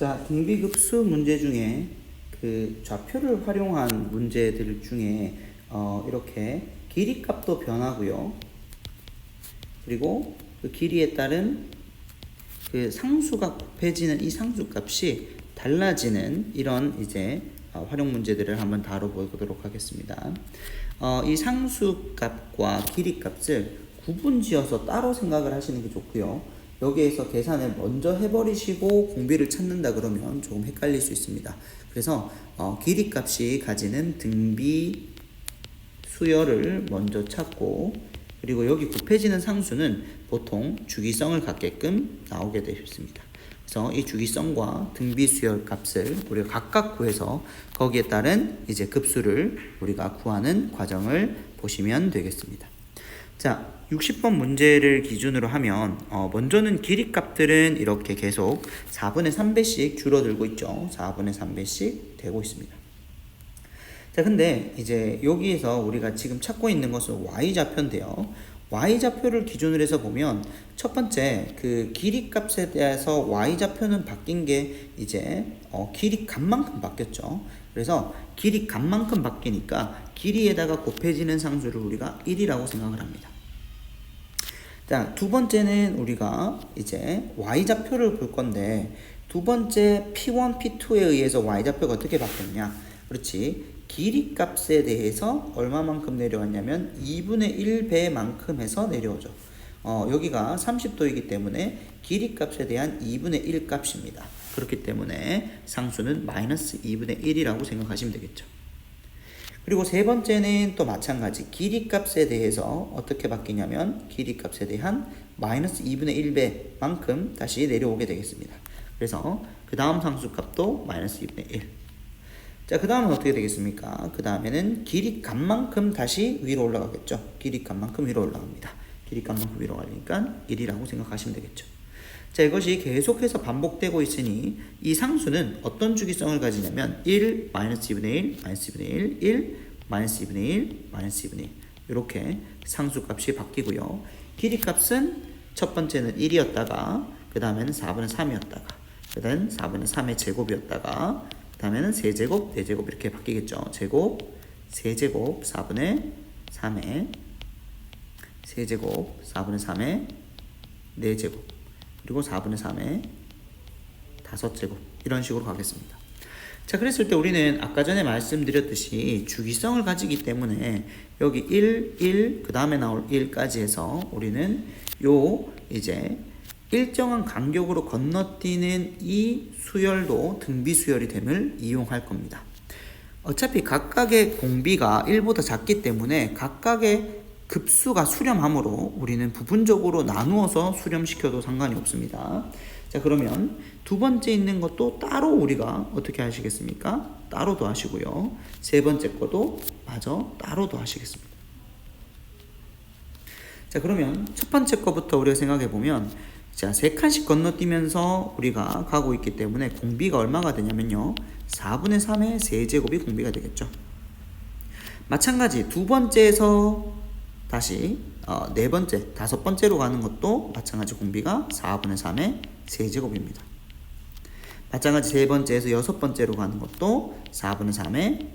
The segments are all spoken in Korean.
자, 등비급수 문제 중에 그 좌표를 활용한 문제들 중에 이렇게 길이값도 변하고요. 그리고 그 길이에 따른 그 상수가 곱해지는 이 상수값이 달라지는 이런 이제 활용 문제들을 한번 다뤄보도록 하겠습니다. 이 상수값과 길이값을 구분지어서 따로 생각을 하시는 게 좋고요. 여기에서 계산을 먼저 해버리시고 공비를 찾는다 그러면 조금 헷갈릴 수 있습니다. 그래서 길이값이 가지는 등비 수열을 먼저 찾고, 그리고 여기 곱해지는 상수는 보통 주기성을 갖게끔 나오게 되어 있습니다. 그래서 이 주기성과 등비 수열 값을 우리가 각각 구해서 거기에 따른 이제 급수를 우리가 구하는 과정을 보시면 되겠습니다. 자, 60번 문제를 기준으로 하면 먼저는 길이값들은 이렇게 계속 4분의 3배씩 줄어들고 있죠. 4분의 3배씩 되고 있습니다. 자, 근데 이제 여기에서 우리가 지금 찾고 있는 것은 y좌표인데요. y좌표를 기준으로 해서 보면 첫 번째 그 길이값에 대해서 y좌표는 바뀐 게 이제 길이값만큼 바뀌었죠. 그래서 길이값만큼 바뀌니까 길이에다가 곱해지는 상수를 우리가 1이라고 생각을 합니다. 자, 두 번째는 우리가 이제 y좌표를 볼 건데, 두 번째 P1, P2에 의해서 y좌표가 어떻게 바뀌었냐? 그렇지. 길이값에 대해서 얼마만큼 내려왔냐면 2분의 1배만큼 해서 내려오죠. 여기가 30도이기 때문에 길이값에 대한 2분의 1 값입니다. 그렇기 때문에 상수는 마이너스 2분의 1이라고 생각하시면 되겠죠. 그리고 세 번째는 또 마찬가지 길이값에 대해서 어떻게 바뀌냐면 길이값에 대한 마이너스 2분의 1배만큼 다시 내려오게 되겠습니다. 그래서 그 다음 상수값도 마이너스 2분의 1. 자, 그 다음은 어떻게 되겠습니까? 그 다음에는 길이값만큼 다시 위로 올라가겠죠. 길이값만큼 위로 올라갑니다. 길이값만큼 위로 가니까 1이라고 생각하시면 되겠죠. 자, 이것이 계속해서 반복되고 있으니 이 상수는 어떤 주기성을 가지냐면 1, 마이너스 2분의 1, 마이너스 2분의 1, 1, 마이너스 2분의 1, 마이너스 2분의 1 이렇게 상수값이 바뀌고요. 길이값은 첫 번째는 1이었다가 그 다음에는 4분의 3이었다가 그 다음에 4분의 3의 제곱이었다가 그 다음에는 세제곱, 네제곱 이렇게 바뀌겠죠. 제곱, 세제곱, 4분의 3의 세제곱, 4분의 3의 네제곱, 그리고 4분의 3의 5제곱 이런 식으로 가겠습니다. 자, 그랬을 때 우리는 아까 전에 말씀드렸듯이 주기성을 가지기 때문에 여기 1, 1, 그 다음에 나올 1까지 해서 우리는 요 이제 일정한 간격으로 건너뛰는 이 수열도 등비 수열이 됨을 이용할 겁니다. 어차피 각각의 공비가 1보다 작기 때문에 각각의 급수가 수렴하므로 우리는 부분적으로 나누어서 수렴시켜도 상관이 없습니다. 자, 그러면 두 번째 있는 것도 따로 우리가 어떻게 하시겠습니까? 따로 더하시고요. 세 번째 것도 마저 따로 더하시겠습니다. 자, 그러면 첫 번째 거부터 우리가 생각해 보면, 자, 3칸씩 건너뛰면서 우리가 가고 있기 때문에 공비가 얼마가 되냐면요, 4분의 3의 세제곱이 공비가 되겠죠. 마찬가지 두 번째에서 다시 네 번째, 다섯 번째로 가는 것도 마찬가지 공비가 4분의 3의 세제곱입니다. 마찬가지 세 번째에서 여섯 번째로 가는 것도 4분의 3의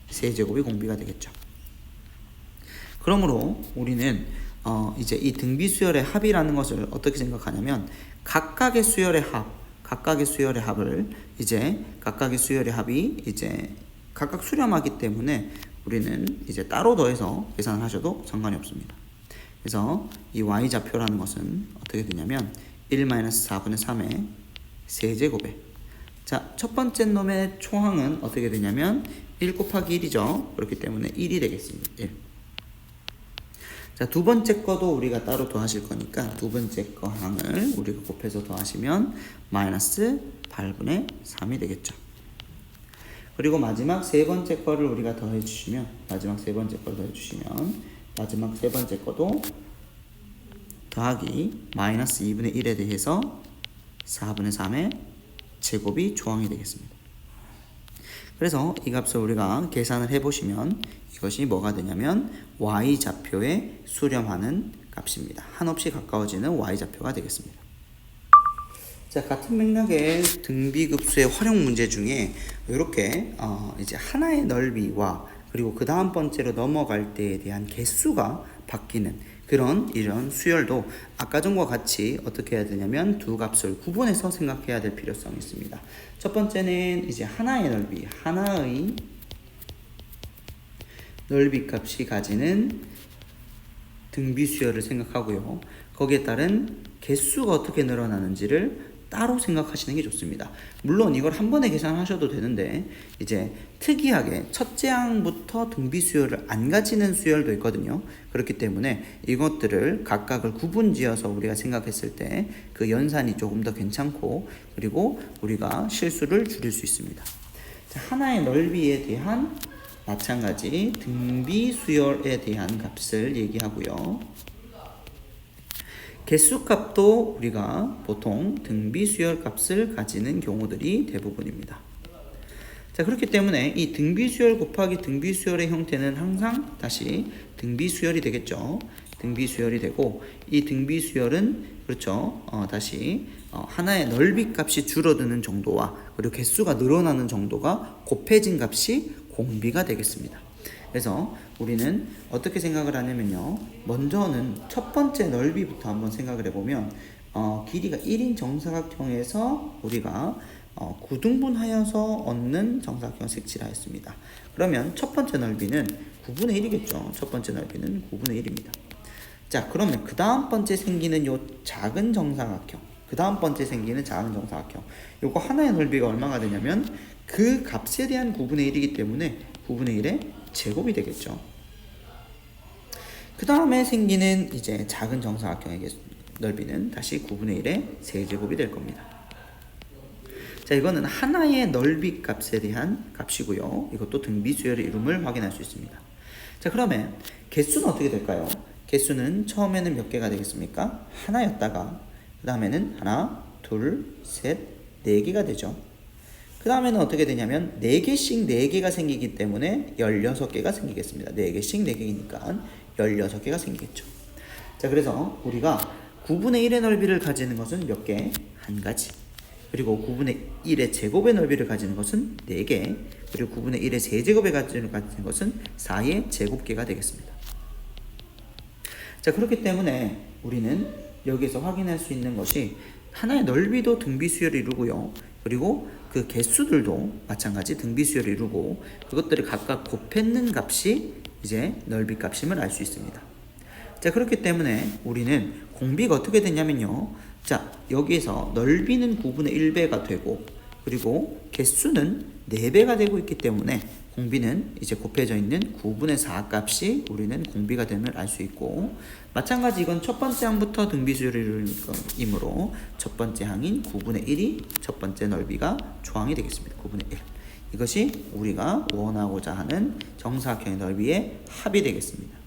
세제곱이 공비가 되겠죠. 그러므로 우리는 이제 이 등비 수열의 합이라는 것을 어떻게 생각하냐면 각각의 수열의 합을 이제 각각의 수열의 합이 이제 각각 수렴하기 때문에 우리는 이제 따로 더해서 계산을 하셔도 상관이 없습니다. 그래서 이 y좌표라는 것은 어떻게 되냐면 1-4분의 3의 세제곱에, 자, 첫 번째 놈의 초항은 어떻게 되냐면 1 곱하기 1이죠. 그렇기 때문에 1이 되겠습니다. 1. 자, 두 번째 거도 우리가 따로 더하실 거니까 두 번째 거 항을 우리가 곱해서 더하시면 마이너스 8분의 3이 되겠죠. 그리고 마지막 세 번째 거를 우리가 더해 주시면, 마지막 세 번째 거도 더하기 마이너스 2분의 1에 대해서 4분의 3의 제곱이 조항이 되겠습니다. 그래서 이 값을 우리가 계산을 해보시면 이것이 뭐가 되냐면 y좌표에 수렴하는 값입니다. 한없이 가까워지는 y좌표가 되겠습니다. 자, 같은 맥락의 등비급수의 활용 문제 중에 이렇게 이제 하나의 넓이와 그리고 그 다음 번째로 넘어갈 때에 대한 개수가 바뀌는 그런 이런 수열도 아까 전과 같이 어떻게 해야 되냐면 두 값을 구분해서 생각해야 될 필요성이 있습니다. 첫 번째는 이제 하나의 넓이, 하나의 넓이 값이 가지는 등비 수열을 생각하고요. 거기에 따른 개수가 어떻게 늘어나는지를 따로 생각하시는 게 좋습니다. 물론 이걸 한 번에 계산하셔도 되는데 이제 특이하게 첫째 항부터 등비 수열을 안 가지는 수열도 있거든요. 그렇기 때문에 이것들을 각각을 구분지어서 우리가 생각했을 때 그 연산이 조금 더 괜찮고 그리고 우리가 실수를 줄일 수 있습니다. 자, 하나의 넓이에 대한 마찬가지 등비 수열에 대한 값을 얘기하고요. 개수값도 우리가 보통 등비 수열 값을 가지는 경우들이 대부분입니다. 자, 그렇기 때문에 이 등비 수열 곱하기 등비 수열의 형태는 항상 다시 등비 수열이 되겠죠. 등비 수열이 되고 이 등비 수열은 그렇죠. 다시 하나의 넓이 값이 줄어드는 정도와 그리고 개수가 늘어나는 정도가 곱해진 값이 공비가 되겠습니다. 그래서 우리는 어떻게 생각을 하냐면요. 먼저는 첫 번째 넓이부터 한번 생각을 해보면 길이가 1인 정사각형에서 우리가 9등분하여서 얻는 정사각형 색칠을 했습니다. 그러면 첫 번째 넓이는 9분의 1이겠죠. 첫 번째 넓이는 9분의 1입니다. 자, 그러면 그 다음 번째 생기는 요 작은 정사각형, 그 다음 번째 생기는 작은 정사각형, 요거 하나의 넓이가 얼마가 되냐면 그 값에 대한 9분의 1이기 때문에 9분의 1의 제곱이 되겠죠. 그 다음에 생기는 이제 작은 정사각형의 넓이는 다시 9분의 1의 세제곱이 될 겁니다. 자, 이거는 하나의 넓이 값에 대한 값이고요. 이것도 등비 수열의 이름을 확인할 수 있습니다. 자, 그러면 개수는 어떻게 될까요? 개수는 처음에는 몇 개가 되겠습니까? 하나였다가 그 다음에는 하나, 둘, 셋, 네 개가 되죠. 그 다음에는 어떻게 되냐면 4개씩 4개가 생기기 때문에 16개가 생기겠습니다. 4개씩 4개이니까 16개가 생기겠죠. 자, 그래서 우리가 9분의 1의 넓이를 가지는 것은 몇 개? 한 가지. 그리고 9분의 1의 제곱의 넓이를 가지는 것은 4개. 그리고 9분의 1의 세제곱의 가지는 것은 4의 제곱계가 되겠습니다. 자, 그렇기 때문에 우리는 여기서 확인할 수 있는 것이 하나의 넓이도 등비 수열을 이루고요. 그리고 그 개수들도 마찬가지 등비 수열을 이루고 그것들을 각각 곱했는 값이 이제 넓이 값임을 알 수 있습니다. 자, 그렇기 때문에 우리는 공비가 어떻게 되냐면요. 자, 여기에서 넓이는 9분의 1배가 되고 그리고 개수는 4배가 되고 있기 때문에 공비는 이제 곱해져 있는 9분의 4 값이 우리는 공비가 됨을 알 수 있고 마찬가지 이건 첫 번째 항부터 등비 수열을 이므로 첫 번째 항인 9분의 1이 첫 번째 넓이가 초항이 되겠습니다. 9분의 1. 이것이 우리가 원하고자 하는 정사각형의 넓이의 합이 되겠습니다.